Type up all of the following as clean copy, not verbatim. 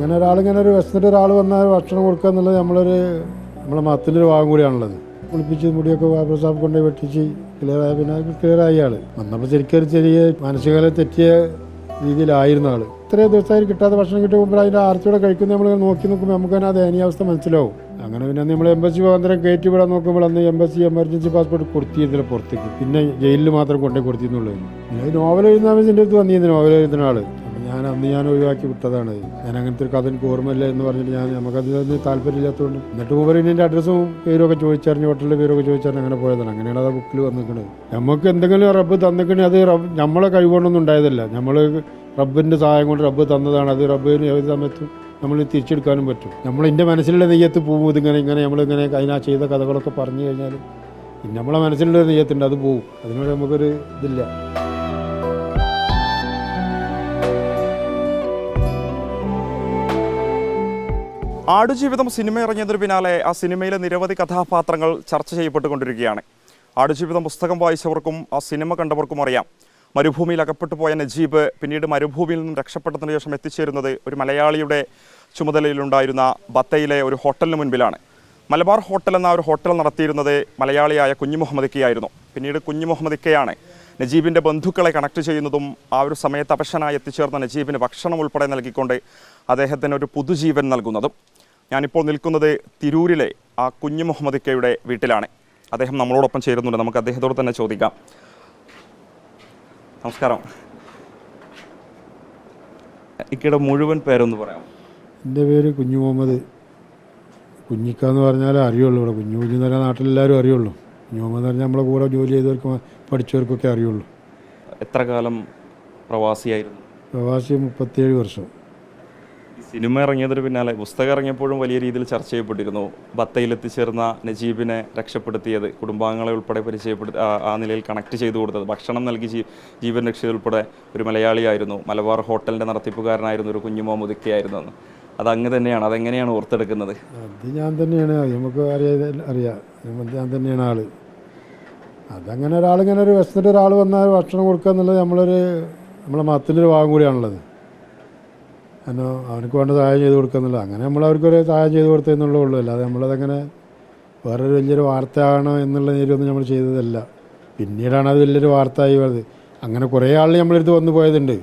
അങ്ങനെ ഒരാളിങ്ങനെ ഒരു വിശന്നിട്ട് ഒരാൾ വന്നാൽ ഭക്ഷണം കൊടുക്കുക എന്നുള്ളത് നമ്മളെ മതത്തിൻ്റെ ഒരു ഭാഗം കൂടിയാണുള്ളത്. കുളിപ്പിച്ച് മുടിയൊക്കെ ബാബുസാബ് കൊണ്ടുപോയി വെട്ടിച്ച് ക്ലിയറായി. പിന്നെ ക്ലിയറായി ആൾ വന്നപ്പോൾ ശരിക്കും ഒരു ചെറിയ മാനസികത തെറ്റിയ രീതിയിലായിരുന്നു ആൾ. ഇത്രയും ദിവസമായി കിട്ടാത്ത ഭക്ഷണം കിട്ടുമ്പോൾ അതിൻ്റെ ആർത്തിയോടെ കഴിക്കുന്നത് നമ്മൾ നോക്കി നോക്കുമ്പോൾ നമുക്ക് തന്നെ ആ ദയനീയാവസ്ഥ മനസ്സിലാവും. അങ്ങനെ പിന്നെ നമ്മൾ എംബസി മുഖാന്തരം കയറ്റി വിടാൻ നോക്കുമ്പോൾ അന്ന് എംബസി എമർജൻസി പാസ്പോർട്ട് കൊടുത്തിരുന്നില്ല പുറത്തേക്ക്. പിന്നെ ജയിലിൽ മാത്രം കൊണ്ടുപോയി കൊടുത്തിരുന്നുള്ളൂ. പിന്നെ നോവൽ എഴുതുന്ന എൻ്റെ അടുത്ത് വന്നിരുന്നു നോവൽ എഴുതുന്ന ആൾ. ഞാൻ ഒഴിവാക്കി വിട്ടതാണ്. ഞാൻ അങ്ങനത്തെ ഒരു കഥ എനിക്ക് ഓർമ്മയില്ല എന്ന് പറഞ്ഞിട്ട് നമുക്കതിന് താല്പര്യമില്ലാത്തതുകൊണ്ട്. എന്നിട്ട് മുമ്പ് എൻ്റെ അഡ്രസ്സും പേരൊക്കെ ചോദിച്ചറിഞ്ഞ് ഹോട്ടലിൻ്റെ പേരൊക്കെ ചോദിച്ചറിഞ്ഞ് അങ്ങനെ പോയതാണ്. അങ്ങനെയാണ് അത് ബുക്കിൽ വന്നിരിക്കുന്നത്. നമുക്ക് എന്തെങ്കിലും റബ്ബ് തന്നിക്കണേ അത് നമ്മളെ കഴിവുകൊണ്ടൊന്നും ഉണ്ടായതല്ല. നമ്മൾ റബ്ബിൻ്റെ സഹായം കൊണ്ട് റബ്ബ് തന്നതാണ്. അത് റബ്ബിന് ഏത് സമയത്തും നമ്മൾ തിരിച്ചെടുക്കാനും പറ്റും. നമ്മൾ എൻ്റെ മനസ്സിലുള്ള നെയ്യത്ത് പോകും. ഇങ്ങനെ നമ്മളിങ്ങനെ അതിനാ ചെയ്ത കഥകളൊക്കെ പറഞ്ഞു കഴിഞ്ഞാൽ നമ്മളെ മനസ്സിലുള്ള നെയ്യത്തുണ്ട്, അത് പോകും. അതിനോട് നമുക്കൊരു ഇതില്ല. ആടുജീവിതം സിനിമ ഇറങ്ങിയതിനു പിന്നാലെ ആ സിനിമയിലെ നിരവധി കഥാപാത്രങ്ങൾ ചർച്ച ചെയ്യപ്പെട്ടുകൊണ്ടിരിക്കുകയാണ്. ആടുജീവിതം പുസ്തകം വായിച്ചവർക്കും ആ സിനിമ കണ്ടവർക്കും അറിയാം, മരുഭൂമിയിൽ അകപ്പെട്ടു പോയ നജീബ് പിന്നീട് മരുഭൂമിയിൽ നിന്നും രക്ഷപ്പെട്ടതിന് ശേഷം എത്തിച്ചേരുന്നത് ഒരു മലയാളിയുടെ ചുമതലയിലുണ്ടായിരുന്ന ബത്തയിലെ ഒരു ഹോട്ടലിന് മുൻപിലാണ്. മലബാർ ഹോട്ടൽ എന്ന ഒരു ഹോട്ടൽ നടത്തിയിരുന്നത് മലയാളിയായ കുഞ്ഞു മുഹമ്മദ് ഇക്കയായിരുന്നു. പിന്നീട് കുഞ്ഞു മുഹമ്മദ് ഇക്കയാണ് നജീബിൻ്റെ ബന്ധുക്കളെ കണക്ട് ചെയ്യുന്നതും ആ ഒരു സമയത്ത് അപശനായി എത്തിച്ചേർന്ന നജീബിന് ഭക്ഷണം ഉൾപ്പെടെ നൽകിക്കൊണ്ട് അദ്ദേഹത്തിന് ഒരു പുതുജീവൻ നൽകുന്നതും. ഞാനിപ്പോൾ നിൽക്കുന്നത് തിരൂരിലെ ആ കുഞ്ഞു മുഹമ്മദ് ഇക്കയുടെ വീട്ടിലാണ്. അദ്ദേഹം നമ്മളോടൊപ്പം ചേരുന്നുണ്ട്. നമുക്ക് അദ്ദേഹത്തോട് തന്നെ ചോദിക്കാം. നമസ്കാരം. ഇക്കയുടെ മുഴുവൻ പേരൊന്ന് പറയാം. എൻ്റെ പേര് കുഞ്ഞു മുഹമ്മദ്. കുഞ്ഞിക്ക എന്ന് പറഞ്ഞാൽ അറിയുള്ളൂ. ഇവിടെ കുഞ്ഞു കുഞ്ഞു എന്ന് പറഞ്ഞാൽ നാട്ടിലെല്ലാവരും അറിയുള്ളൂ. കുഞ്ഞു മുഹമ്മദ് എന്ന് പറഞ്ഞാൽ നമ്മളെ കൂടെ ജോലി ചെയ്തവർക്കും പഠിച്ചവർക്കൊക്കെ അറിയുള്ളൂ. എത്ര കാലം പ്രവാസിയായിരുന്നു? പ്രവാസി 37 വർഷം. സിനിമ ഇറങ്ങിയതിന് പിന്നാലെ പുസ്തകം ഇറങ്ങിയപ്പോഴും വലിയ രീതിയിൽ ചർച്ച ചെയ്യപ്പെട്ടിരുന്നു. ബത്തയിൽ എത്തിച്ചേർന്ന നജീബിനെ രക്ഷപ്പെടുത്തിയത്, കുടുംബാംഗങ്ങളെ ഉൾപ്പെടെ പരിചയപ്പെടുത്തി ആ നിലയിൽ കണക്ട് ചെയ്തു കൊടുത്തത്, ഭക്ഷണം നൽകി ജീവൻ രക്ഷിച്ചതുൾപ്പെടെ ഒരു മലയാളിയായിരുന്നു. മലബാർ ഹോട്ടലിൻ്റെ നടത്തിപ്പുകാരനായിരുന്നു ഒരു കുഞ്ഞു മുഹമ്മദ് ഇക്കയായിരുന്നു എന്ന്. അത് അങ്ങ് തന്നെയാണ്. അതെങ്ങനെയാണ് ഓർത്തെടുക്കുന്നത്? അത് ഞാൻ തന്നെയാണ്. നമുക്ക് അറിയാം ഞാൻ തന്നെയാണ് ആള്. അതങ്ങനെ ഒരാളിങ്ങനെ ഒരു വിശന്നിട്ട് ഒരാൾ വന്നാൽ ഭക്ഷണം കൊടുക്കുക എന്നുള്ളത് നമ്മളെ മതത്തിൻ്റെ ഒരു ഭാഗം കൂടിയാണുള്ളത്. കാരണം അവനക്ക് വേണ്ട സഹായം ചെയ്ത് കൊടുക്കുക എന്നുള്ളത്. അങ്ങനെ നമ്മളവർക്കൊരു സഹായം ചെയ്ത് കൊടുത്തതെന്നുള്ളേ ഉള്ളൂ. അല്ലാതെ നമ്മളതങ്ങനെ വേറൊരു വലിയൊരു വാർത്തയാണോ എന്നുള്ള നേരമൊന്നും നമ്മൾ ചെയ്തതല്ല. പിന്നീടാണ് അത് വലിയൊരു വാർത്തയായി വരുന്നത്. അങ്ങനെ കുറേ ആളിന് നമ്മളെടുത്ത് വന്നു പോയതുണ്ട്.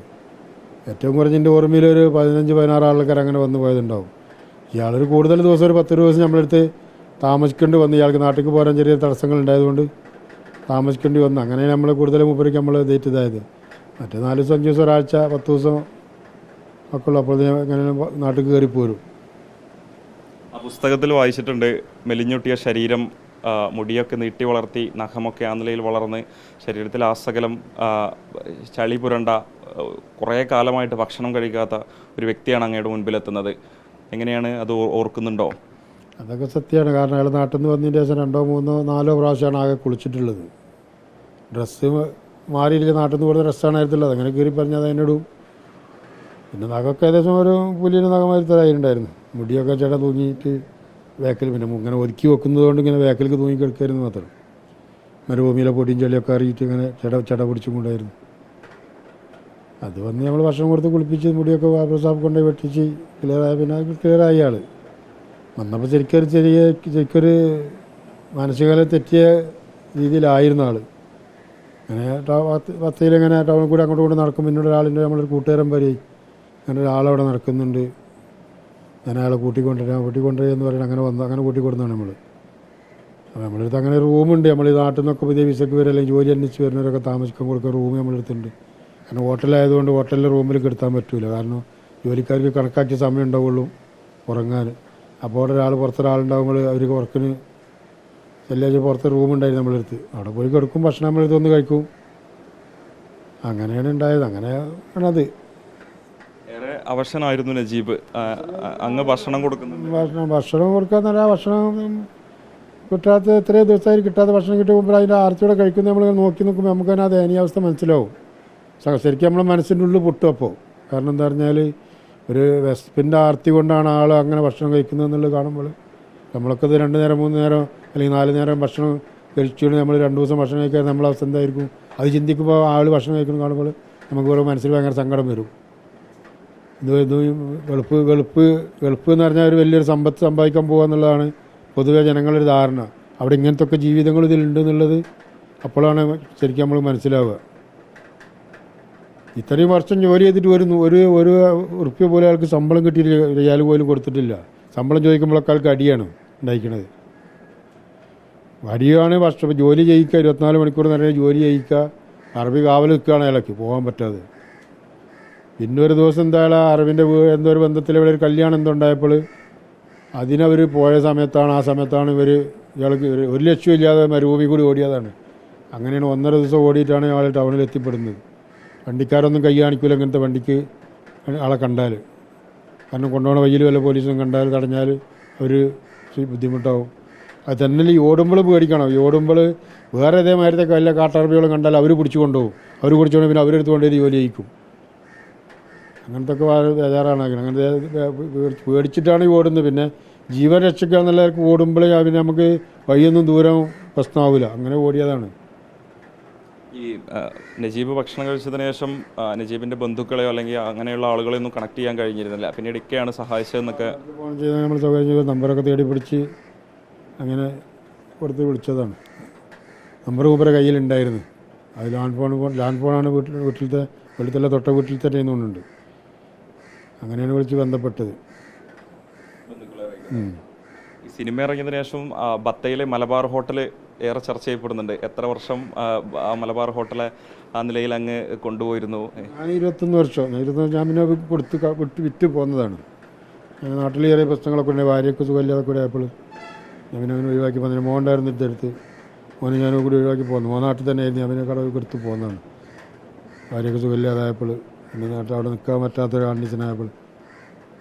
ഏറ്റവും കുറഞ്ഞതിൻ്റെ ഓർമ്മയിലൊരു 15-16 ആൾക്കാർ അങ്ങനെ വന്നു പോയതുണ്ടാവും. ഇയാളൊരു കൂടുതൽ ദിവസം ഒരു 10 ദിവസം നമ്മളെടുത്ത് താമസിക്കേണ്ടി വന്നു. ഇയാൾക്ക് നാട്ടിലേക്ക് പോരാൻ ചെറിയ തടസ്സങ്ങൾ ഉണ്ടായതുകൊണ്ട് താമസിക്കേണ്ടി വന്നു. അങ്ങനെ നമ്മൾ കൂടുതൽ മൂപ്പർക്ക് നമ്മൾ ഡേറ്റ് ഇതായത്. മറ്റേ 4 ദിവസം 5 ദിവസം ഒരാഴ്ച 10 ദിവസം ഒക്കെ ഉള്ളു. അപ്പോൾ അങ്ങനെ നാട്ടിൽ കയറിപ്പോരും. ആ പുസ്തകത്തിൽ വായിച്ചിട്ടുണ്ട്, മെലിഞ്ഞൊട്ടിയ ശരീരം, മുടിയൊക്കെ നീട്ടി വളർത്തി, നഖമൊക്കെ ആ നിലയിൽ വളർന്ന് ശരീരത്തിൽ ആസകലം ചളി പുരണ്ട, കുറേ കാലമായിട്ട് ഭക്ഷണം കഴിക്കാത്ത ഒരു വ്യക്തിയാണ് അങ്ങയുടെ മുൻപിലെത്തുന്നത്. എങ്ങനെയാണ് അത് ഓർക്കുന്നുണ്ടോ? അതൊക്കെ സത്യമാണ്. കാരണം അയാൾ നാട്ടിൽ നിന്ന് വന്നതിന് ശേഷം 2, 3, 4 പ്രാവശ്യമാണ് ആകെ കുളിച്ചിട്ടുള്ളത്. ഡ്രസ്സ് മാറിയില്ല. നാട്ടിൽ നിന്ന് കൂടുതൽ ഡ്രസ്സാണ് ആയിരുന്നുള്ളത്. അങ്ങനെ കയറി പറഞ്ഞാൽ അതിനിടും. പിന്നെ നഖമൊക്കെ ഏകദേശം ഒരു പുലിന് നഖമാതിരി തരായിട്ടുണ്ടായിരുന്നു. മുടിയൊക്കെ ചേട്ട തൂങ്ങിയിട്ട് വേക്കൽ പിന്നെ ഇങ്ങനെ ഒതുക്കി വെക്കുന്നത് കൊണ്ട് ഇങ്ങനെ വേക്കലേക്ക് തൂങ്ങി കിടക്കായിരുന്നു മാത്രം. മരുഭൂമിയിലെ പൊടിയും ചെളിയൊക്കെ അറിയിട്ട് ഇങ്ങനെ ചെട പിടിച്ചും കൊണ്ടായിരുന്നു. അത് വന്ന് നമ്മൾ ഭക്ഷണം കൊടുത്ത് കുളിപ്പിച്ച് മുടിയൊക്കെ ബാബുസാബ് കൊണ്ടുപോയി വെട്ടിച്ച് ക്ലിയറായി. പിന്നെ ക്ലിയറായി ആൾ വന്നപ്പോൾ ശരിക്കൊരു മാനസികത തെറ്റിയ രീതിയിലായിരുന്നു ആൾ. അങ്ങനെ ബത്തയിലിങ്ങനെ ടൗണിൽ കൂടി അങ്ങോട്ട് കൊണ്ട് നടക്കും. പിന്നീട് ഒരാളിൻ്റെ നമ്മളൊരു കൂട്ടുകാരൻ വരെ അങ്ങനെ ഒരാളവിടെ നടക്കുന്നുണ്ട്. ഞാൻ അയാളെ കൂട്ടിക്കൊണ്ടുവരിക എന്ന് പറയുന്നത് അങ്ങനെ കൂട്ടിക്കൊടുന്നതാണ് നമ്മൾ. അപ്പോൾ നമ്മളടുത്ത് അങ്ങനെ റൂമുണ്ട്. നമ്മൾ ഈ നാട്ടിൽ നിന്നൊക്കെ പുതിയ വിസക്ക് വരെ അല്ലെങ്കിൽ ജോലി അന്വേഷിച്ച് വരുന്നവരൊക്കെ താമസിക്കാൻ കൊടുക്കുന്ന റൂം നമ്മളെടുത്തുണ്ട്. കാരണം ഹോട്ടലായതുകൊണ്ട് ഹോട്ടലിലെ റൂമിൽ കിടത്താൻ പറ്റില്ല. കാരണം ജോലിക്കാർക്ക് കണക്കാക്കിയ സമയം ഉണ്ടാവുള്ളൂ ഉറങ്ങാൻ. അപ്പോൾ അവിടെ പുറത്തൊരാളുണ്ടാകുമ്പോൾ അവർക്ക് ഉറക്കിന് ചെല്ലിയാൽ പുറത്ത് റൂമുണ്ടായിരുന്നു നമ്മളെടുത്ത്. അവിടെ പോയി കിടക്കും, ഭക്ഷണം നമ്മളെടുത്ത് വന്ന് കഴിക്കും. അങ്ങനെയാണ് ഉണ്ടായത്. അങ്ങനെയാണത്. ഏറെ അവശനായിരുന്നു നജീബ്. അങ്ങ് ഭക്ഷണം കൊടുക്കുന്നു. ഭക്ഷണം കൊടുക്കാന്ന് പറഞ്ഞാൽ ഭക്ഷണം കിട്ടാത്ത എത്രയോ ദിവസമായി കിട്ടാത്ത ഭക്ഷണം കിട്ടുമ്പോൾ അതിൻ്റെ ആർത്തിയോടെ കഴിക്കുന്നത് നമ്മൾ നോക്കി നോക്കുമ്പോൾ നമുക്ക് തന്നെ ആ ദയനീയാവസ്ഥ മനസ്സിലാവും. ശരിക്കും നമ്മളെ മനസ്സിൻ്റെ ഉള്ളിൽ പൊട്ടും അപ്പോൾ. കാരണം എന്താ പറഞ്ഞാൽ ഒരു വിശപ്പിൻ്റെ ആർത്തി കൊണ്ടാണ് ആൾ അങ്ങനെ ഭക്ഷണം കഴിക്കുന്നത് എന്നുള്ളത് കാണുമ്പോൾ നമ്മളൊക്കെ ഇത് 2 നേരം 3 നേരം അല്ലെങ്കിൽ 4 നേരം ഭക്ഷണം കഴിച്ചുകൊണ്ട് നമ്മൾ 2 ദിവസം ഭക്ഷണം കഴിക്കാൻ നമ്മളെ അവസ്ഥ എന്തായിരിക്കും? അത് ചിന്തിക്കുമ്പോൾ ആൾ ഭക്ഷണം കഴിക്കുന്നത് കാണുമ്പോൾ നമുക്ക് ഓരോ മനസ്സിൽ ഭയങ്കര സങ്കടം വരും. ഇത് ഗൾഫ് എന്ന് പറഞ്ഞാൽ ഒരു വലിയൊരു സമ്പത്ത് സമ്പാദിക്കാൻ പോകുക എന്നുള്ളതാണ് പൊതുവെ ജനങ്ങളൊരു ധാരണ. അവിടെ ഇങ്ങനത്തെ ഒക്കെ ജീവിതങ്ങൾ ഇതിലുണ്ട് എന്നുള്ളത് അപ്പോഴാണ് ശരിക്കും നമ്മൾ മനസ്സിലാവുക. ഇത്രയും വർഷം ജോലി ചെയ്തിട്ട് ഒരു ഉറുപ്പ്യ പോലും അയാൾക്ക് ശമ്പളം കിട്ടിയില്ല, റിയാൽ പോലും കൊടുത്തിട്ടില്ല. ശമ്പളം ചോദിക്കുമ്പോഴൊക്കെ ആൾക്ക് അടിയാണ് ഉണ്ടായിരിക്കുന്നത്. അടിയാണ് വർഷം ജോലി ചെയ്യിക്കുക, 24 മണിക്കൂർ നേരം ജോലി ചെയ്യിക്കുക, അറബി കാവൽ നിൽക്കുകയാണ് അയാൾക്ക് പോകാൻ പറ്റാതെ. പിന്നെ ഒരു ദിവസം എന്തായാലും അറബിൻ്റെ എന്തോ ഒരു ബന്ധത്തിൽ ഇവിടെ ഒരു കല്യാണം എന്തോ ഉണ്ടായപ്പോൾ അതിനവർ പോയ സമയത്താണ്, ആ സമയത്താണ് ഇയാൾക്ക് 1 ലക്ഷം ഇല്ലാതെ മരുഭൂമി കൂടി ഓടിയതാണ്. അങ്ങനെയാണ് 1.5 ദിവസം ഓടിയിട്ടാണ് ആൾ ടൗണിൽ എത്തിപ്പെടുന്നത്. വണ്ടിക്കാരൊന്നും കൈ കാണിക്കില്ല ഇങ്ങനത്തെ വണ്ടിക്ക് ആളെ കണ്ടാൽ. കാരണം കൊണ്ടുപോകുന്ന വഴിയിൽ വല്ല പോലീസും കണ്ടാൽ തടഞ്ഞാൽ അവർ ബുദ്ധിമുട്ടാവും. അത് തന്നെ ഈ ഓടുമ്പോൾ പേടിക്കണം. ഈ ഓടുമ്പോൾ വേറെ ഇതേമാതിരത്തെ വല്ല കാട്ടറബികളും കണ്ടാൽ അവർ പിടിച്ചു കൊണ്ടുപോകും. അവർ പിടിച്ചുകൊണ്ട് പിന്നെ അവരെടുത്ത് കൊണ്ടുപോയി ജോലി ചെയ്യിക്കും. അങ്ങനത്തെ ഒക്കെ ബേജാറാണ്. അങ്ങനത്തെ പേടിച്ചിട്ടാണ് ഈ ഓടുന്നത്. പിന്നെ ജീവൻ രക്ഷിക്കുക എന്നുള്ളവർക്ക് ഓടുമ്പോൾ പിന്നെ നമുക്ക് വഴിയൊന്നും ദൂരം പ്രശ്നമാവില്ല. അങ്ങനെ ഓടിയതാണ്. ഈ നജീബ് ഭക്ഷണം കഴിച്ചതിന് ശേഷം നജീബിൻ്റെ ബന്ധുക്കളെയോ അല്ലെങ്കിൽ അങ്ങനെയുള്ള ആളുകളെയൊന്നും കണക്ട് ചെയ്യാൻ കഴിഞ്ഞിരുന്നില്ല. പിന്നീട് ഇക്കയാണ് സഹായിച്ചതെന്നൊക്കെ ഫോൺ ചെയ്താൽ നമ്മൾ സൗകര്യം ചെയ്ത് നമ്പറൊക്കെ തേടി പിടിച്ച് അങ്ങനെ കൊടുത്ത് വിളിച്ചതാണ്. നമ്പർ മൂപ്പരെ കയ്യിലുണ്ടായിരുന്നു. അത് ലാൻഡ് ഫോണാണ് വീട്ടിലത്തെ തൊട്ട വീട്ടിൽ തന്നെ ചെയ്യുന്നുണ്ട്. അങ്ങനെയാണ് വിളിച്ച് ബന്ധപ്പെട്ടത്. ഈ സിനിമ ഇറങ്ങിയതിനു ശേഷം ബത്തയിലെ മലബാർ ഹോട്ടൽ ഏറെ ചർച്ച ചെയ്യപ്പെടുന്നുണ്ട്. എത്ര വർഷം മലബാർ ഹോട്ടലെ ആ നിലയിൽ അങ്ങ് കൊണ്ടുപോയിരുന്നു? ഞാൻ 21 വർഷം ഞാൻ പിന്നെ വിറ്റ് പോകുന്നതാണ്. നാട്ടിൽ ചെറിയ പ്രശ്നങ്ങളൊക്കെ ഉണ്ട്. ഭാര്യയ്ക്ക് സുഖമില്ലാതെ കൂടെ ആയപ്പോൾ ഞാൻ പിന്നെ അവനെ ഒഴിവാക്കി പോകുന്നതിന് മോണ്ടായിരുന്നു എടുത്ത് മോനെ ഞാനും കൂടി ഒഴിവാക്കി പോകുന്നു. നാട്ടിൽ തന്നെ ആയിരുന്നു. അവനെ കടവ് എടുത്ത് പോകുന്നതാണ്. ഭാര്യയ്ക്ക് സുഖമില്ലാതായപ്പോൾ പിന്നെ നാട്ടിൽ അവിടെ നിൽക്കാൻ പറ്റാത്തൊരു കണ്ടീഷനായപ്പോൾ.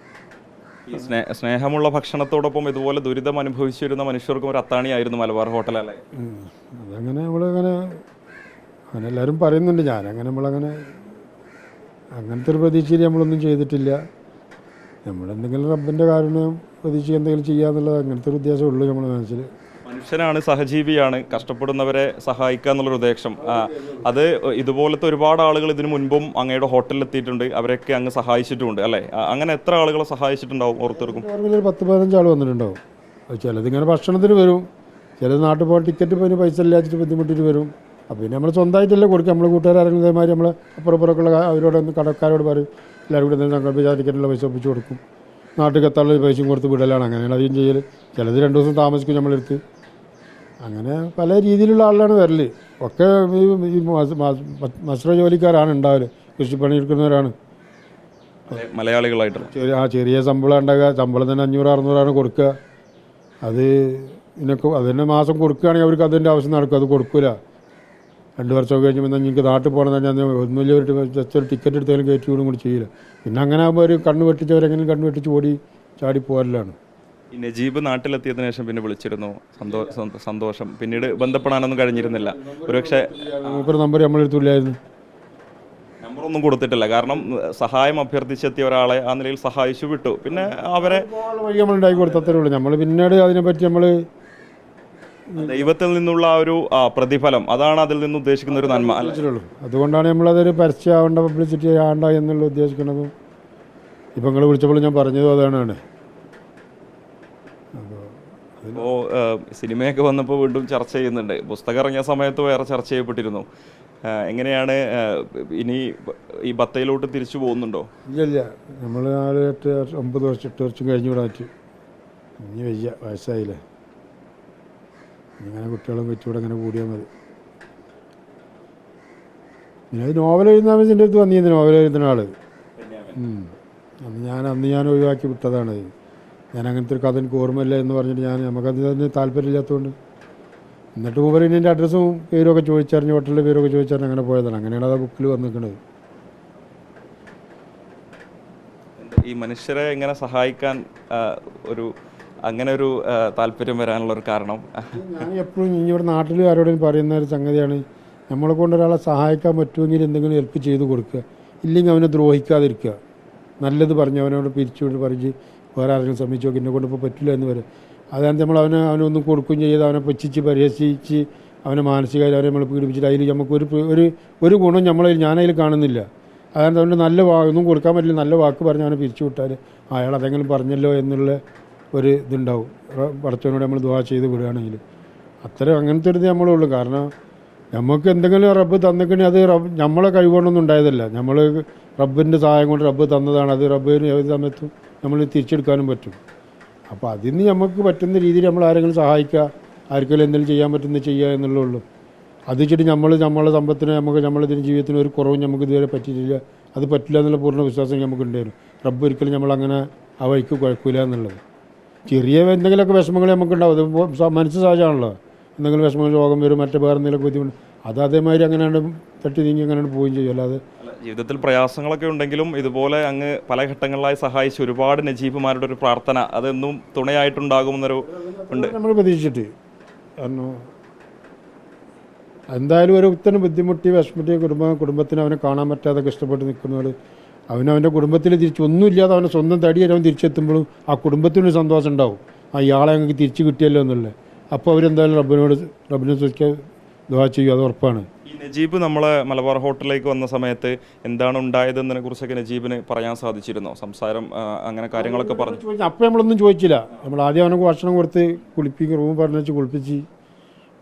ഈ സ്നേഹമുള്ള ഭക്ഷണത്തോടൊപ്പം ഇതുപോലെ ദുരിതം അനുഭവിച്ചിരുന്ന മനുഷ്യർക്കും ഒരു അത്താണിയായിരുന്നു മലബാർ ഹോട്ടൽ അല്ലേ? അതങ്ങനെ നമ്മളങ്ങനെ അങ്ങനെ എല്ലാവരും പറയുന്നുണ്ട്. നമ്മളങ്ങനെ അങ്ങനത്തെ ഒരു പ്രതീക്ഷയിൽ നമ്മളൊന്നും ചെയ്തിട്ടില്ല. നമ്മളെന്തെങ്കിലും റബ്ബിൻ്റെ കാരുണ്യം പ്രതീക്ഷ എന്തെങ്കിലും ചെയ്യാന്നുള്ളത് അങ്ങനത്തെ ഒരു ഉദ്ദേശമുള്ളൂ നമ്മുടെ മനസ്സിൽ. മനുഷ്യനാണ്, സഹജീവിയാണ്, കഷ്ടപ്പെടുന്നവരെ സഹായിക്കുക എന്നുള്ളൊരു ഉദ്ദേശം. അത് ഇതുപോലത്തെ ഒരുപാട് ആളുകൾ ഇതിനു മുൻപും അങ്ങയുടെ ഹോട്ടലിൽ എത്തിയിട്ടുണ്ട്. അവരൊക്കെ അങ്ങ് സഹായിച്ചിട്ടുമുണ്ട് അല്ലേ? അങ്ങനെ എത്ര ആളുകളെ സഹായിച്ചിട്ടുണ്ടാവും ഓരോരുത്തർക്കും? 10-15 ആൾ വന്നിട്ടുണ്ടാവും. ചിലതിങ്ങനെ ഭക്ഷണത്തിന് വരും, ചിലത് നാട്ടിൽ പോകാൻ ടിക്കറ്റ് പോയി പൈസ ഇല്ലാച്ചിട്ട് ബുദ്ധിമുട്ടിട്ട് വരും. അപ്പോൾ പിന്നെ നമ്മൾ സ്വന്തമായിട്ടല്ലേ കൊടുക്കുക. നമ്മൾ കൂട്ടുകാരെങ്കിലും ഇതേമാതിരി നമ്മൾ അപ്പുറപ്പുറക്കുള്ള അവരോടൊന്ന് കടക്കാരോട് പറയും, എല്ലാവരും കൂടി എന്തെങ്കിലും സംഘടിപ്പിച്ചാൽ ടിക്കറ്റുള്ള പൈസ ഒപ്പിച്ച് കൊടുക്കും. നാട്ടിൽ എത്താനുള്ള പൈസയും കൊടുത്ത് വിടലാണ്. അങ്ങനെയാണ് അധികം ചെയ്യൽ. ചിലത് 2 ദിവസം താമസിക്കും നമ്മളെടുത്ത്. അങ്ങനെ പല രീതിയിലുള്ള ആളാണ് വരൽ. ഒക്കെ ഈ മത്സര ജോലിക്കാരാണ് ഉണ്ടാവല്, കൃഷിപ്പണി എടുക്കുന്നവരാണ്, മലയാളികളായിട്ടുള്ള. ചെറിയ ശമ്പളം ഉണ്ടാകുക. ശമ്പളം തന്നെ 500-600 കൊടുക്കുക. അത് തന്നെ മാസം കൊടുക്കുകയാണെങ്കിൽ അവർക്ക് അതിൻ്റെ ആവശ്യം നടക്കും. അത് കൊടുക്കില്ല. 2 വർഷമൊക്കെ കഴിഞ്ഞപ്പോൾ നിങ്ങൾക്ക് നാട്ടിൽ പോകണമെന്ന് പറഞ്ഞാൽ ഒന്നുമില്ല, ഒരു ടിക്കറ്റ് എടുത്താലും കയറ്റി വിടും കൂടി ചെയ്യില്ല. പിന്നെ അങ്ങനെ ആകുമ്പോൾ ഒരു കണ്ണ് വെട്ടിച്ചവരെങ്കിലും കണ്ണ് വെട്ടിച്ച് ഓടി ചാടി പോരലാണ്. ഈ നജീബ് നാട്ടിലെത്തിയതിനു ശേഷം പിന്നെ വിളിച്ചിരുന്നു? സന്തോഷം. പിന്നീട് ബന്ധപ്പെടാനൊന്നും കഴിഞ്ഞിരുന്നില്ല. ഒരുപക്ഷെ നമ്പർ നമ്മളെടുത്തില്ലായിരുന്നു. നമ്പറൊന്നും കൊടുത്തിട്ടില്ല. കാരണം സഹായം അഭ്യർത്ഥിച്ചെത്തിയ ഒരാളെ ആ നിലയിൽ സഹായിച്ചു വിട്ടു. പിന്നെ അവരെ വഴി നമ്മൾ ഉണ്ടാക്കി കൊടുത്തത്രേ ഉള്ളൂ. നമ്മൾ പിന്നീട് അതിനെപ്പറ്റി നമ്മൾ ദൈവത്തിൽ നിന്നുള്ള ഒരു പ്രതിഫലം, അതാണ് അതിൽ നിന്ന് ഉദ്ദേശിക്കുന്ന ഒരു നന്മ അല്ലെ? അതുകൊണ്ടാണ് നമ്മളതൊരു പരസ്യമാവേണ്ട, പബ്ലിസിറ്റി ആവേണ്ട എന്നുള്ള ഉദ്ദേശിക്കുന്നതും. ഇപ്പം നിങ്ങൾ വിളിച്ചപ്പോൾ ഞാൻ പറഞ്ഞതും അതാണ്. അപ്പോൾ സിനിമയൊക്കെ വന്നപ്പോൾ വീണ്ടും ചർച്ച ചെയ്യുന്നുണ്ട്. പുസ്തകം ഇറങ്ങിയ സമയത്ത് വേറെ ചർച്ച ചെയ്യപ്പെട്ടിരുന്നു. എങ്ങനെയാണ് ഇനി ഈ ബത്തയിലോട്ട് തിരിച്ചു പോകുന്നുണ്ടോ? ഇല്ല, നമ്മൾ 9 വർഷം 8 വർഷം കഴിഞ്ഞു വിടാൻ പറ്റും. ഇനി വയ്യ, വയസ്സായില്ലേ. ഇങ്ങനെ കുട്ടികളും വെച്ചുകൂടെ അങ്ങനെ കൂടിയാൽ മതി. പിന്നെ അത് നോവൽ എഴുതുന്ന എൻ്റെ അടുത്ത് വന്നിരുന്നു. നോവൽ എഴുതുന്ന ആൾ അന്ന് ഞാൻ ഒഴിവാക്കി വിട്ടതാണ്. ഞാൻ അങ്ങനത്തെ ഒരു കഥ എനിക്ക് ഓർമ്മയില്ല എന്ന് പറഞ്ഞിട്ട് നമുക്കത് തന്നെ താല്പര്യമില്ലാത്തതുകൊണ്ട്. എന്നിട്ട് മുമ്പ് എൻ്റെ അഡ്രസ്സും പേരൊക്കെ ചോദിച്ചറിഞ്ഞ് ഹോട്ടലിൻ്റെ പേരൊക്കെ ചോദിച്ചറിഞ്ഞ് അങ്ങനെ പോയതാണ്. അങ്ങനെയാണ് അത് ബുക്കിൽ വന്നിരിക്കുന്നത്. ഈ മനുഷ്യരെ എങ്ങനെ സഹായിക്കാൻ അങ്ങനെ ഒരു താല്പര്യം വരാനുള്ളൊരു കാരണം? ഞാൻ എപ്പോഴും ഇവിടെ നാട്ടിൽ ആരോടും പറയുന്ന ഒരു സംഗതിയാണ്, നമ്മളെ കൊണ്ട് ഒരാളെ സഹായിക്കാൻ പറ്റുമെങ്കിൽ എന്തെങ്കിലും ഹെൽപ്പ് ചെയ്ത് കൊടുക്കുക. ഇല്ലെങ്കിൽ അവനെ ദ്രോഹിക്കാതിരിക്കുക. നല്ലത് പറഞ്ഞ് അവനോട് പിരിച്ചുകൊണ്ട് പറഞ്ഞ് വേറെ ആരെങ്കിലും ശ്രമിച്ചു നോക്കി എന്നെ കൊണ്ടിപ്പോൾ പറ്റില്ല എന്ന് വരെ. അതാണ് നമ്മൾ അവനൊന്നും കൊടുക്കുകയും ചെയ്ത് അവനെ പൊച്ചിച്ച് പരിഹസിച്ച് അവനെ മാനസികമായി അവരെ നമ്മൾ പീഡിപ്പിച്ചിട്ട് അതിൽ നമുക്ക് ഒരു ഗുണം ഞാനതിൽ കാണുന്നില്ല. അതുകൊണ്ട് നല്ല ഒന്നും കൊടുക്കാൻ പറ്റില്ല, നല്ല വാക്ക് പറഞ്ഞ് അവനെ പിരിച്ചു വിട്ടാൽ അയാൾ അതെങ്കിലും പറഞ്ഞല്ലോ എന്നുള്ള ഒരു ഇതുണ്ടാവും. പടച്ചവനോട് നമ്മൾ ദുആ ചെയ്ത് വിടുകയാണെങ്കിൽ അത്രയും അങ്ങനത്തെ ഒരു ഇത് നമ്മളുള്ളൂ. കാരണം നമുക്ക് എന്തെങ്കിലും റബ്ബ് തന്നിക്കണി അത് നമ്മളെ കഴിവുകൊണ്ടൊന്നും ഉണ്ടായതല്ല, നമ്മൾ റബ്ബിൻ്റെ സഹായം കൊണ്ട് റബ്ബ് തന്നതാണ്. അത് റബ്ബിന് ഏത് സമയത്തും നമ്മൾ തിരിച്ചെടുക്കാനും പറ്റും. അപ്പോൾ അതിന് നമുക്ക് പറ്റുന്ന രീതിയിൽ നമ്മൾ ആരെങ്കിലും സഹായിക്കുക, ആർക്കെങ്കിലും എന്തെങ്കിലും ചെയ്യാൻ പറ്റുന്നത് ചെയ്യുക എന്നുള്ളൂ. അത് വെച്ചിട്ട് നമ്മളെ സമ്പത്തിന് നമ്മളിതിന് ജീവിതത്തിന് ഒരു കുറവും നമുക്ക് ഇതുവരെ പറ്റിയിട്ടില്ല. അത് പറ്റില്ല എന്നുള്ള പൂർണ്ണ വിശ്വാസം നമുക്ക് ഉണ്ടായിരുന്നു. റബ്ബ് ഒരിക്കലും നമ്മളങ്ങനെ ആ വഴിക്ക് കുഴക്കില്ല എന്നുള്ളത്. ചെറിയ എന്തെങ്കിലുമൊക്കെ വിഷമങ്ങൾ നമുക്കുണ്ടാവും, അത് മനസ്സ് സഹജമാണല്ലോ. എന്തെങ്കിലും വിഷമങ്ങൾ, രോഗം വരും, മറ്റേ വേറെ എന്തെങ്കിലും ബുദ്ധിമുട്ട്, അത് അതേമാതിരി അങ്ങനെയാണ് തട്ടി നീങ്ങി അങ്ങനെയാണ് പോവുകയും ചെയ്യും. അല്ലാതെ ജീവിതത്തിൽ പ്രയാസങ്ങളൊക്കെ ഉണ്ടെങ്കിലും ഇതുപോലെ അങ്ങ് പല ഘട്ടങ്ങളിലായി സഹായിച്ച ഒരുപാട് നജീബുമാരുടെ ഒരു പ്രാർത്ഥന അതെന്നും തുണയായിട്ടുണ്ടാകുമെന്നൊരു ഉണ്ട് നമ്മൾ പ്രതീക്ഷിച്ചിട്ട്. കാരണം എന്തായാലും ഒരു ഉത്തരം ബുദ്ധിമുട്ടി വിഷമിട്ടി കുടുംബത്തിന് അവനെ കാണാൻ പറ്റാതെ കഷ്ടപ്പെട്ട് നിൽക്കുന്നവർ അവനവൻ്റെ കുടുംബത്തിൽ ഒന്നുമില്ലാതെ അവനെ സ്വന്തം തടിയായിട്ട് അവൻ തിരിച്ചെത്തുമ്പോഴും ആ കുടുംബത്തിനൊരു സന്തോഷം ഉണ്ടാവും, ആ ഇയാളെ ഞങ്ങൾക്ക് തിരിച്ച് കിട്ടിയല്ലോ എന്നുള്ളത്. അപ്പോൾ അവരെന്തായാലും റബ്ബിനെ ചോദിക്കാൻ ദുആ ചെയ്യും, അത് ഉറപ്പാണ്. ഈ നജീബ് നമ്മളെ മലബാർ ഹോട്ടലിലേക്ക് വന്ന സമയത്ത് എന്താണ് ഉണ്ടായതെന്നതിനെ കുറിച്ചൊക്കെ നജീബിന് പറയാൻ സാധിച്ചിരുന്നോ? സംസാരം അങ്ങനെ കാര്യങ്ങളൊക്കെ പറഞ്ഞു? അപ്പം നമ്മളൊന്നും ചോദിച്ചില്ല. നമ്മൾ ആദ്യം അവനക്ക് ഭക്ഷണം കൊടുത്ത് റൂം പറഞ്ഞ് കുളിപ്പിച്ച്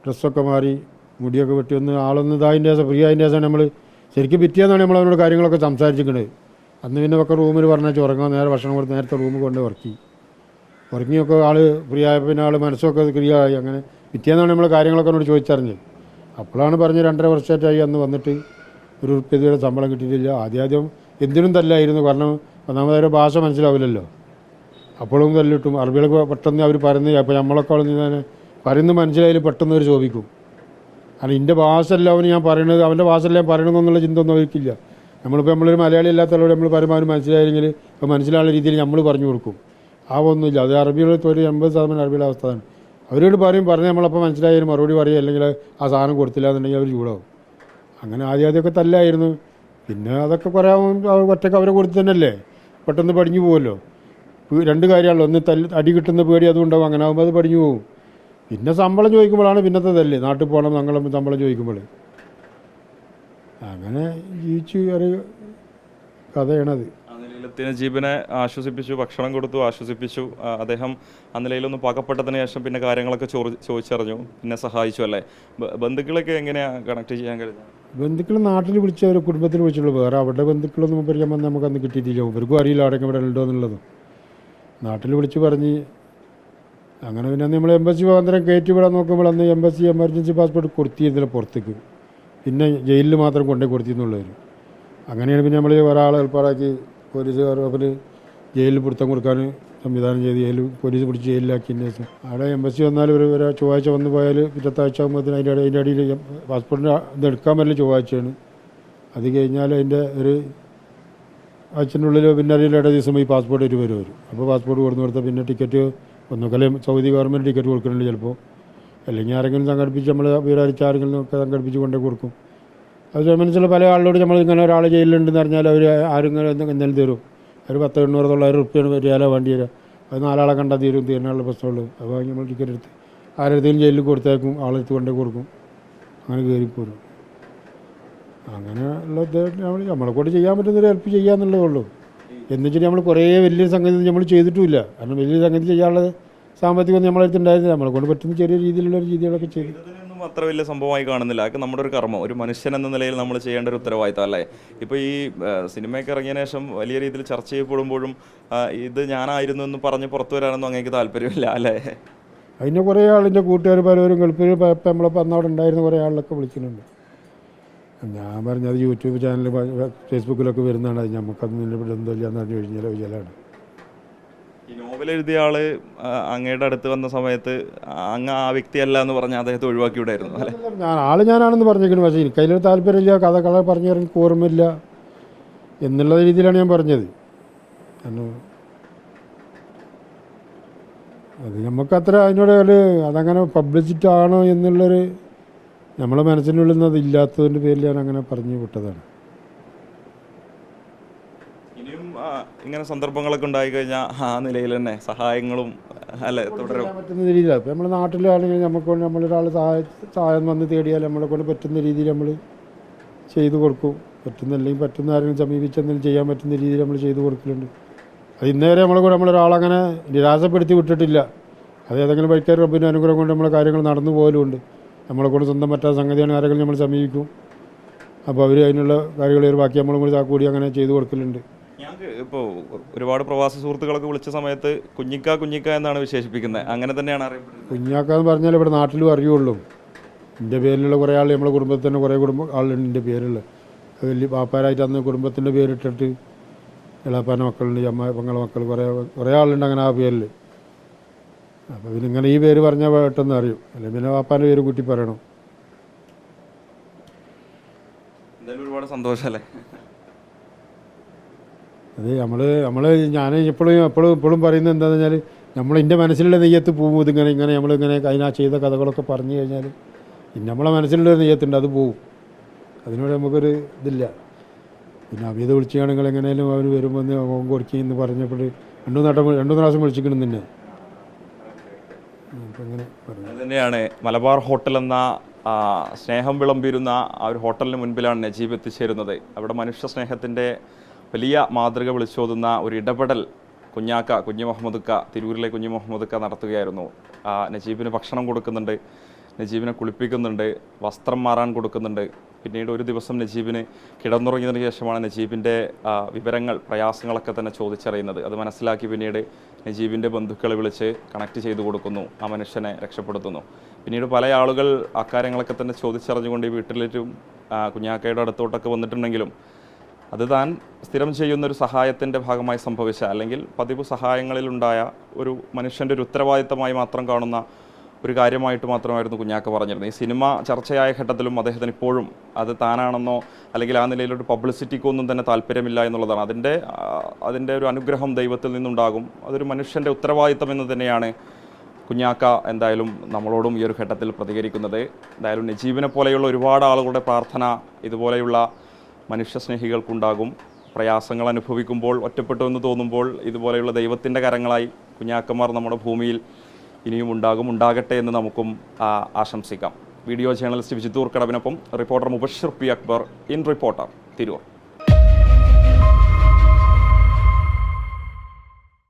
ഡ്രസ്സൊക്കെ മാറി മുടിയൊക്കെ വെട്ടി ആളൊന്ന് ഇതായതിൻ്റെ ശേഷം ഫ്രീ ആയതിൻ്റെ ശേഷമാണ് നമ്മൾ ശരിക്കും പിറ്റിയെന്നാണ് നമ്മൾ അവനോട് കാര്യങ്ങളൊക്കെ സംസാരിച്ചിരിക്കുന്നത്. അന്ന് പിന്നെ ഒക്കെ റൂമിൽ പറഞ്ഞാൽ ഉറങ്ങാൻ നേരെ ഭക്ഷണം കൊടുത്ത് നേരത്തെ റൂമിൽ കൊണ്ട് ഉറങ്ങിയൊക്കെ ആൾ ഫ്രീ ആയപ്പോൾ പിന്നെ ആൾ മനസ്സൊക്കെ ക്ലിയർ ആയി. അങ്ങനെ പിറ്റിയെന്നാണ് നമ്മൾ കാര്യങ്ങളൊക്കെ എന്നോട് ചോദിച്ചറിഞ്ഞത്. അപ്പോഴാണ് പറഞ്ഞ് 2.5 വർഷമായിട്ടായി അന്ന് വന്നിട്ട് ഒരു ഉറുപ്പിക ഇതുവരെ ശമ്പളം കിട്ടിയിട്ടില്ല. ആദ്യം എന്തിനും തല്ലായിരുന്നു, കാരണം ഒന്നാമതൊരു ഭാഷ മനസ്സിലാവില്ലല്ലോ. അപ്പോഴും തല്ലിട്ടും അറബികളൊക്കെ പെട്ടെന്ന് അവർ പറയുന്നത് അപ്പോൾ നമ്മളൊക്കെ തന്നെ പറയുന്നത് മനസ്സിലായാലും പെട്ടെന്ന് അവർ ശോഭിക്കും. കാരണം എൻ്റെ ഭാഷ അല്ല അവന് ഞാൻ പറയണത്, അവൻ്റെ ഭാഷ അല്ല ഞാൻ പറയണമെന്നുള്ള ചിന്ത ഒന്നും അവർക്കില്ല. നമ്മളിപ്പോൾ നമ്മളൊരു മലയാളി അല്ലാത്തവരോട് നമ്മൾ പറയുമ്പോൾ അവന് മനസ്സിലായെങ്കിൽ ഇപ്പോൾ മനസ്സിലാവുന്ന രീതിയിൽ നമ്മൾ പറഞ്ഞു കൊടുക്കും. ആ ഒന്നുമില്ല, അത് അറബികൾ ഒരു 80% അറബിയുടെ അവസ്ഥയാണ്. അവരോട് പറഞ്ഞ് നമ്മളപ്പോൾ മനസ്സിലായാലും മറുപടി പറയുക, അല്ലെങ്കിൽ ആ സാധനം കൊടുത്തില്ല എന്നുണ്ടെങ്കിൽ അവർ ചൂടാവും. അങ്ങനെ ആദ്യമൊക്കെ തല്ലായിരുന്നു. പിന്നെ അതൊക്കെ കുറേ ഒറ്റയ്ക്ക് അവരെ കൊടുത്ത് തന്നെയല്ലേ പെട്ടെന്ന് പഠിഞ്ഞു പോകുമല്ലോ. 2 കാര്യമാണല്ലോ, ഒന്ന് അടി കിട്ടുന്ന പേടി അതുകൊണ്ടാവും. അങ്ങനെ ആകുമ്പോൾ അത് പഠിഞ്ഞു പോകും. പിന്നെ ശമ്പളം ചോദിക്കുമ്പോഴാണ് പിന്നത്തെ തല്ലേ, നാട്ടിൽ പോകണം ഞങ്ങളും ശമ്പളം ചോദിക്കുമ്പോൾ. അങ്ങനെ ജീവിച്ച് ഒരു കഥയാണത്. നജീബിനെ ആശ്വസിപ്പിച്ചു, ഭക്ഷണം കൊടുത്തു, ആശ്വസിപ്പിച്ചു. അദ്ദേഹം ആ നിലയിലൊന്ന് പകപ്പെട്ടതിന് ശേഷം പിന്നെ കാര്യങ്ങളൊക്കെ ചോദിച്ചറിഞ്ഞു, പിന്നെ സഹായിച്ചു അല്ലേ? ബന്ധുക്കളൊക്കെ എങ്ങനെയാണ് കണക്ട് ചെയ്യാൻ കഴിഞ്ഞത്? ബന്ധുക്കൾ നാട്ടിൽ വിളിച്ചവർ കുടുംബത്തിൽ വിളിച്ചുള്ളൂ, വേറെ അവിടെ ബന്ധുക്കളൊന്നും പറയാൻ വന്ന് നമുക്കന്ന് കിട്ടിയിട്ടില്ല. ഇവർക്കും അറിയില്ല അവിടെയൊക്കെ ഇവിടെ ഉണ്ടോ എന്നുള്ളതും. നാട്ടിൽ വിളിച്ച് പറഞ്ഞ് അങ്ങനെ പിന്നെ നമ്മൾ എംബസി മുഖാന്തരം കയറ്റി വിടാൻ നോക്കുമ്പോൾ അന്ന് എംബസി എമർജൻസി പാസ്പോർട്ട് കൊടുത്തിരുന്നില്ല പുറത്തേക്ക്, പിന്നെ ജയിലിൽ മാത്രം കൊണ്ടേ കൊടുത്തിരുന്നുള്ളവർ. അങ്ങനെയാണ് പിന്നെ നമ്മൾ ഒരാളെ ഏർപ്പാടാക്കി പോലീസുകാർ ജയിലിൽ പിടുത്തം കൊടുക്കാൻ സംവിധാനം ചെയ്ത് പോലീസ് പിടിച്ച് ജയിലിലാക്കിയതിന് ശേഷം അവിടെ എംബസി വന്നാൽ ഒരു ചൊവ്വാഴ്ച വന്നു പോയാൽ പിറ്റത്താഴ്ച ആകുമ്പോഴത്തേന് അതിൻ്റെ അടിയിൽ പാസ്പോർട്ടിന് ഇത് എടുക്കാൻ പറ്റില്ല, ചൊവ്വാഴ്ചയാണ്. അത് കഴിഞ്ഞാൽ അതിൻ്റെ ഒരു ആഴ്ചൻ്റെ ഉള്ളിൽ പിന്നെ അതിൻ്റെ ഇട ദിവസം ഈ പാസ്പോർട്ട് ആയിട്ട് വരും. അപ്പോൾ പാസ്പോർട്ട് കൊടുത്താൽ പിന്നെ ടിക്കറ്റ് ഒന്നുകല്ലേ സൗദി ഗവൺമെൻറ് ടിക്കറ്റ് കൊടുക്കുന്നുണ്ട് ചിലപ്പോൾ, അല്ലെങ്കിൽ ആരെങ്കിലും സംഘടിപ്പിച്ച് നമ്മൾ വിവരറിയിച്ച് ആരെങ്കിലും ഒക്കെ സംഘടിപ്പിച്ച് കൊണ്ടേ കൊടുക്കും. അത് സംബന്ധിച്ചുള്ള പല ആളോട് നമ്മൾ ഇങ്ങനെ ഒരാൾ ജയിലിലുണ്ടെന്ന് പറഞ്ഞാൽ അവർ ആരെങ്കിലും എന്തെങ്കിലും തരും. ഒരു 1000-800 റുപ്യാണ് റിയാലോ വേണ്ടി വരിക. അത് 4 ആളെ കണ്ടാൽ തീരാനുള്ള പ്രശ്നമുള്ളൂ. അപ്പോൾ നമ്മൾ ടിക്കറ്റ് എടുത്ത് ആരെടുത്തേലും ജയിലിൽ കൊടുത്തേക്കും, ആളെടുത്ത് കൊണ്ടേ കൊടുക്കും, അങ്ങനെ കയറിപ്പോരും. അങ്ങനെ ഉള്ള നമ്മളെ കൊണ്ട് ചെയ്യാൻ പറ്റുന്നൊരു ഹെൽപ്പ് ചെയ്യാന്നുള്ളതേ ഉള്ളൂ. എന്നുവെച്ചാൽ നമ്മൾ കുറേ വലിയ സംഗതി നമ്മൾ ചെയ്തിട്ടുമില്ല. കാരണം വലിയ സംഗതി ചെയ്യാനുള്ള സാമ്പത്തികമൊന്നും നമ്മളടുത്ത് ഉണ്ടായിരുന്നില്ല. നമ്മളെ കൊണ്ട് പറ്റുന്ന ചെറിയ രീതിയിലുള്ള രീതികളൊക്കെ ചെയ്തു. അത്ര വലിയ സംഭവമായി കാണുന്നില്ല. അതൊക്കെ നമ്മുടെ ഒരു കർമ്മം, ഒരു മനുഷ്യൻ എന്ന നിലയിൽ നമ്മൾ ചെയ്യേണ്ട ഒരു ഉത്തരവാദിത്തം അല്ലേ? ഇപ്പോൾ ഈ സിനിമയൊക്കെ ഇറങ്ങിയതിനു ശേഷം വലിയ രീതിയിൽ ചർച്ച ചെയ്യപ്പെടുമ്പോഴും ഇത് ഞാനായിരുന്നു എന്ന് പറഞ്ഞ് പുറത്തു വരാനൊന്നും അങ്ങേക്ക് താല്പര്യമില്ല അല്ലേ? അതിന് കുറേ ആളിൻ്റെ കൂട്ടുകാർ പലരും ഗൾഫിൽ നമ്മളപ്പോൾ അന്ന് അവിടെ ഉണ്ടായിരുന്ന കുറേ ആളിലൊക്കെ വിളിക്കുന്നുണ്ട്. ഞാൻ പറഞ്ഞത് യൂട്യൂബ് ചാനൽ ഫേസ്ബുക്കിലൊക്കെ വരുന്നതാണ്. അത് നമുക്കത് നിന്നെ ബന്ധമില്ല എന്ന് പറഞ്ഞു കഴിഞ്ഞാൽ വിചാരമാണ്. ഈ നോവൽ എഴുതിയ ആള് അങ്ങയുടെ അടുത്ത് വന്ന സമയത്ത് അങ്ങ് ആ വ്യക്തിയല്ല എന്ന് പറഞ്ഞാൽ അദ്ദേഹത്തെ ഒഴിവാക്കി വിടായിരുന്നു അല്ലേ? ഞാനാണെന്ന് പറഞ്ഞേക്കുന്നു. പക്ഷേ എനിക്ക് അതിലൊരു താല്പര്യമില്ല, കഥകളെ പറഞ്ഞു തരാൻ എനിക്ക് ഓർമ്മയില്ല എന്നുള്ള രീതിയിലാണ് ഞാൻ പറഞ്ഞത്. അത് നമുക്കത്ര അതിനോട് അതങ്ങനെ പബ്ലിസിറ്റി ആണോ എന്നുള്ളൊരു നമ്മളെ മനസ്സിനുള്ളിൽ നിന്ന് അതില്ലാത്തതിൻ്റെ പേരിൽ ഞാൻ അങ്ങനെ പറഞ്ഞു വിട്ടതാണ്. ഇനിയും ഇങ്ങനെ സന്ദർഭങ്ങളൊക്കെ ഉണ്ടായി കഴിഞ്ഞാൽ ആ നിലയിൽ തന്നെ സഹായങ്ങളും അല്ലെ തുടരാൻ പറ്റുന്ന രീതിയിലാണ്. ഇപ്പം നമ്മുടെ നാട്ടിലാണെങ്കിൽ നമുക്ക് നമ്മളൊരാൾ സഹായം വന്ന് തേടിയാൽ നമ്മളെ കൊണ്ട് പറ്റുന്ന രീതിയിൽ നമ്മൾ ചെയ്തു കൊടുക്കും. പറ്റുന്നില്ലെങ്കിൽ പറ്റുന്ന ആരെങ്കിലും സമീപിച്ചെന്തെങ്കിലും ചെയ്യാൻ പറ്റുന്ന രീതിയിൽ നമ്മൾ ചെയ്തു കൊടുക്കലുണ്ട്. അത് ഇന്നേവരെ നമ്മളെ കൂടെ നമ്മളൊരാളങ്ങനെ നിരാശപ്പെടുത്തി വിട്ടിട്ടില്ല. അത് ഏതെങ്കിലും വഴിക്കാർ റബ്ബിൻ്റെ അനുഗ്രഹം കൊണ്ട് നമ്മളെ കാര്യങ്ങൾ നടന്നു പോകലുമുണ്ട്. നമ്മളെ കൂടെ സ്വന്തം പറ്റാത്ത സംഗതിയാണ് ആരെങ്കിലും നമ്മൾ സമീപിക്കും. അപ്പോൾ അവർ അതിനുള്ള കാര്യങ്ങൾ ബാക്കി നമ്മളും കൂടി കൂടി അങ്ങനെ ചെയ്തു കൊടുക്കലുണ്ട്. ഞങ്ങൾക്ക് ഇപ്പോൾ ഒരുപാട് പ്രവാസി സുഹൃത്തുക്കളൊക്കെ വിളിച്ച സമയത്ത് കുഞ്ഞിക്ക എന്നാണ് വിശേഷിപ്പിക്കുന്നത്. അങ്ങനെ തന്നെയാണ് അറിയപ്പെടുന്നത്. കുഞ്ഞാക്ക എന്ന് പറഞ്ഞാൽ ഇവിടെ നാട്ടിലും അറിയുള്ളൂ. എൻ്റെ പേരിലുള്ള കുറേ ആൾ നമ്മളെ കുടുംബത്തിൽ തന്നെ കുറേ ആളുണ്ട് എൻ്റെ പേരിൽ. വലിയ പാപ്പാരായിട്ട് അന്ന് കുടുംബത്തിൻ്റെ പേരിട്ടിട്ട് ഇളാപ്പാൻ്റെ മക്കളുണ്ട്, പെങ്ങളെ മക്കൾ കുറേ ആളുണ്ട് അങ്ങനെ ആ പേരിൽ. അപ്പോൾ പിന്നെ ഇങ്ങനെ ഈ പേര് പറഞ്ഞാൽ പെട്ടെന്ന് അറിയും. അല്ലെങ്കിൽ പിന്നെ പാപ്പാൻ്റെ പേര് കൂട്ടി പറയണം. എന്തായാലും ഒരുപാട് സന്തോഷമല്ലേ? അത് ഞാൻ എപ്പോഴും പറയുന്നത് എന്താണെന്ന് വെച്ചാൽ എൻ്റെ മനസ്സിലുള്ള നെയ്യത്ത് പോവും. ഇങ്ങനെ നമ്മളിങ്ങനെ അതിനാ ചെയ്ത കഥകളൊക്കെ പറഞ്ഞു കഴിഞ്ഞാൽ നമ്മളെ മനസ്സിലുള്ള നെയ്യത്തുണ്ട്, അത് പോവും. അതിനോട് നമുക്കൊരു ഇതില്ല. പിന്നെ അവിധ വിളിച്ചാണെങ്കിൽ എങ്ങനെയാലും അവർ വരുമ്പോൾ ഓൻ കൊടുക്കുകയെന്ന് പറഞ്ഞപ്പോൾ രണ്ടു പ്രാവശ്യം വിളിച്ചിക്കണം തന്നെ. അപ്പം അങ്ങനെ പറഞ്ഞു. അത് തന്നെയാണ് മലബാർ ഹോട്ടൽ എന്ന സ്നേഹം വിളമ്പിരുന്ന ആ ഒരു ഹോട്ടലിന് മുൻപിലാണ് നജീബ് എത്തിച്ചേരുന്നത്. അവിടെ മനുഷ്യ സ്നേഹത്തിൻ്റെ വലിയ മാതൃക വിളിച്ചോതുന്ന ഒരു ഇടപെടൽ കുഞ്ഞു മുഹമ്മദ് തിരൂരിലെ കുഞ്ഞു മുഹമ്മദ് നടത്തുകയായിരുന്നു. നജീബിന് ഭക്ഷണം കൊടുക്കുന്നുണ്ട്, നജീബിനെ കുളിപ്പിക്കുന്നുണ്ട്, വസ്ത്രം മാറാൻ കൊടുക്കുന്നുണ്ട്. പിന്നീട് ഒരു ദിവസം നജീബിന് കിടന്നുറങ്ങിയതിന് ശേഷമാണ് നജീബിൻ്റെ വിവരങ്ങൾ, പ്രയാസങ്ങളൊക്കെ തന്നെ ചോദിച്ചറിയുന്നത്. അത് മനസ്സിലാക്കി പിന്നീട് നജീബിൻ്റെ ബന്ധുക്കളെ വിളിച്ച് കണക്ട് ചെയ്തു കൊടുക്കുന്നു, ആ മനുഷ്യനെ രക്ഷപ്പെടുത്തുന്നു. പിന്നീട് പല ആളുകൾ അക്കാര്യങ്ങളൊക്കെ തന്നെ ചോദിച്ചറിഞ്ഞുകൊണ്ട് ഈ വീട്ടിലേറ്റും കുഞ്ഞാക്കയുടെ അടുത്തോട്ടൊക്കെ വന്നിട്ടുണ്ടെങ്കിലും അത് താൻ സ്ഥിരം ചെയ്യുന്നൊരു സഹായത്തിൻ്റെ ഭാഗമായി സംഭവിച്ച, അല്ലെങ്കിൽ പതിവ് സഹായങ്ങളിലുണ്ടായ ഒരു മനുഷ്യൻ്റെ ഒരു ഉത്തരവാദിത്തമായി മാത്രം കാണുന്ന ഒരു കാര്യമായിട്ട് മാത്രമായിരുന്നു കുഞ്ഞാക്ക പറഞ്ഞിരുന്നത്. ഈ സിനിമ ചർച്ചയായ ഘട്ടത്തിലും അദ്ദേഹത്തിന് ഇപ്പോഴും അത് താനാണെന്നോ അല്ലെങ്കിൽ ആ നിലയിലൊരു പബ്ലിസിറ്റിക്കോ ഒന്നും തന്നെ താല്പര്യമില്ല എന്നുള്ളതാണ്. അതിൻ്റെ ഒരു അനുഗ്രഹം ദൈവത്തിൽ നിന്നുണ്ടാകും. അതൊരു മനുഷ്യൻ്റെ ഉത്തരവാദിത്തം എന്ന് തന്നെയാണ് കുഞ്ഞാക്ക എന്തായാലും നമ്മളോടും ഈ ഒരു ഘട്ടത്തിൽ പ്രതികരിക്കുന്നത്. എന്തായാലും നജീബിനെ പോലെയുള്ള ഒരുപാട് ആളുകളുടെ പ്രാർത്ഥന ഇതുപോലെയുള്ള മനുഷ്യസ്നേഹികൾക്കുണ്ടാകും. പ്രയാസങ്ങൾ അനുഭവിക്കുമ്പോൾ, ഒറ്റപ്പെട്ടു എന്ന് തോന്നുമ്പോൾ ഇതുപോലെയുള്ള ദൈവത്തിൻ്റെ കരങ്ങളായി കുഞ്ഞാക്കന്മാർ നമ്മുടെ ഭൂമിയിൽ ഇനിയും ഉണ്ടാകട്ടെ എന്ന് നമുക്കും ആശംസിക്കാം. വീഡിയോ ജേർണലിസ്റ്റ് വിജിത്തൂർ കടവിനൊപ്പം reporter Mubashir P Akbar, in reporter, Tirur.